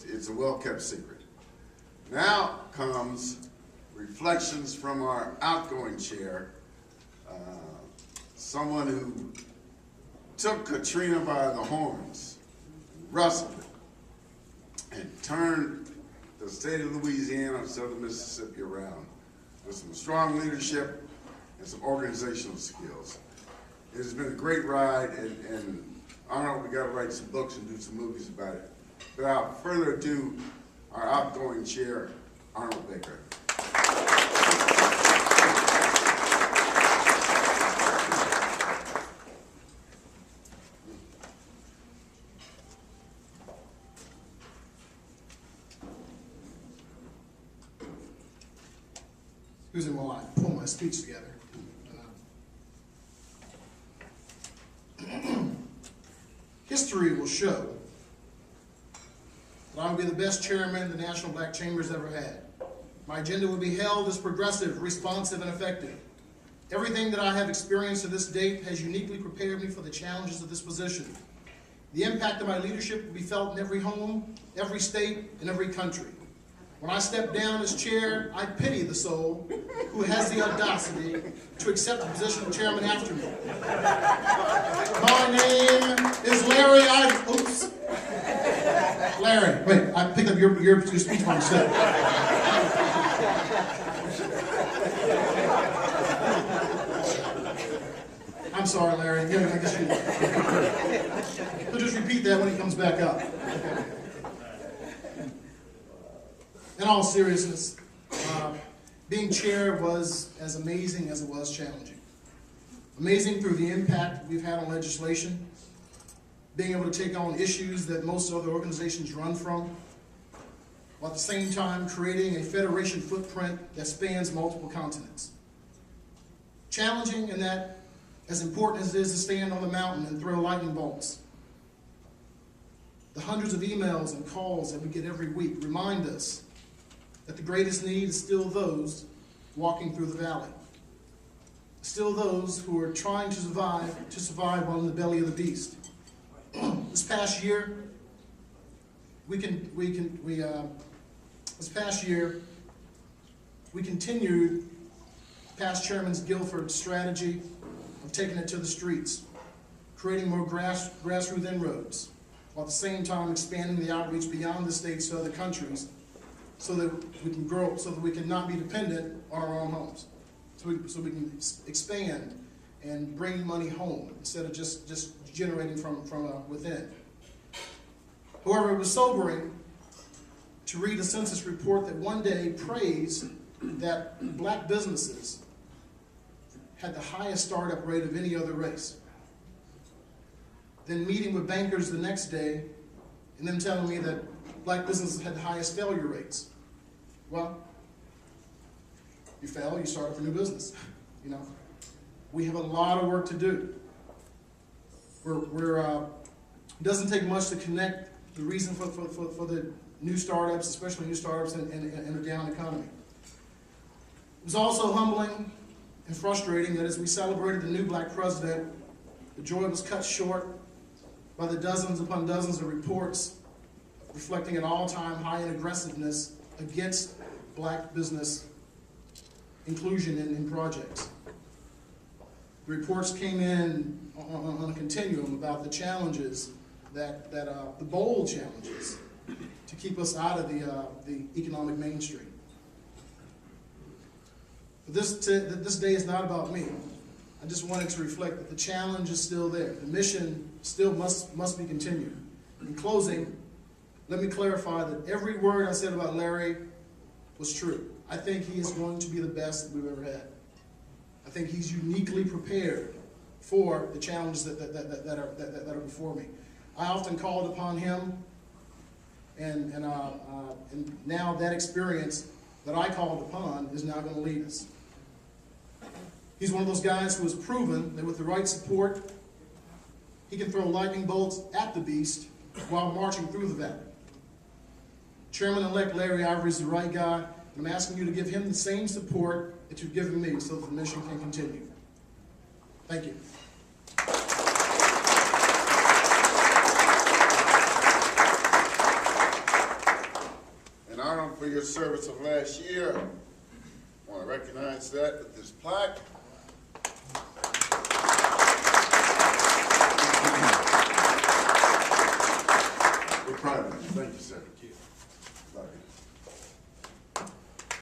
it's a well-kept secret. Now comes reflections from our outgoing chair, someone who took Katrina by the horns, rustled it, and turned the state of Louisiana and southern Mississippi around with some strong leadership and some organizational skills. It has been a great ride, and Arnold, we got to write some books and do some movies about it. Without further ado, our outgoing chair, Arnold Baker. Excuse me while I pull my speech together. History will show that I will be the best chairman the National Black Chamber's ever had. My agenda will be held as progressive, responsive, and effective. Everything that I have experienced to this date has uniquely prepared me for the challenges of this position. The impact of my leadership will be felt in every home, every state, and every country. When I step down as chair, I pity the soul who has the audacity to accept the position of chairman after me. My name is Larry. Oops. Larry, wait, I picked up your speech by mistake. I'm sorry, Larry. Yeah, I guess you'll just repeat that when he comes back up. In all seriousness, being chair was as amazing as it was challenging. Amazing through the impact we've had on legislation, being able to take on issues that most other organizations run from, while at the same time creating a federation footprint that spans multiple continents. Challenging in that, as important as it is to stand on the mountain and throw lightning bolts, the hundreds of emails and calls that we get every week remind us that the greatest need is still those walking through the valley. Still those who are trying to survive while in the belly of the beast. This past year, we continued past Chairman Guilford's strategy of taking it to the streets, creating more grassroots inroads, while at the same time expanding the outreach beyond the states to other countries, so that we can grow, so that we can not be dependent on our own homes, so we can expand and bring money home instead of just generating from within. However, it was sobering to read a census report that one day praised that black businesses had the highest startup rate of any other race. Then meeting with bankers the next day and them telling me that black businesses had the highest failure rates. Well, you fail, you start up a new business. You know, we have a lot of work to do. It doesn't take much to connect the reason for the new startups, especially new startups in a down economy. It was also humbling and frustrating that as we celebrated the new black president, the joy was cut short by the dozens upon dozens of reports reflecting an all-time high in aggressiveness against black business inclusion in projects. The reports came in on a continuum about the challenges the bold challenges to keep us out of the economic mainstream. But this day is not about me. I just wanted to reflect that the challenge is still there. The mission still must be continued. In closing, let me clarify that every word I said about Larry was true. I think he is going to be the best that we've ever had. I think he's uniquely prepared for the challenges that are before me. I often called upon him, and now that experience that I called upon is now going to lead us. He's one of those guys who has proven that with the right support, he can throw lightning bolts at the beast while marching through the valley. Chairman-elect Larry Ivory is the right guy, and I'm asking you to give him the same support that you've given me so that the mission can continue. Thank you. for your service of last year. I want to recognize that with this plaque. We're proud of you. Thank you, sir.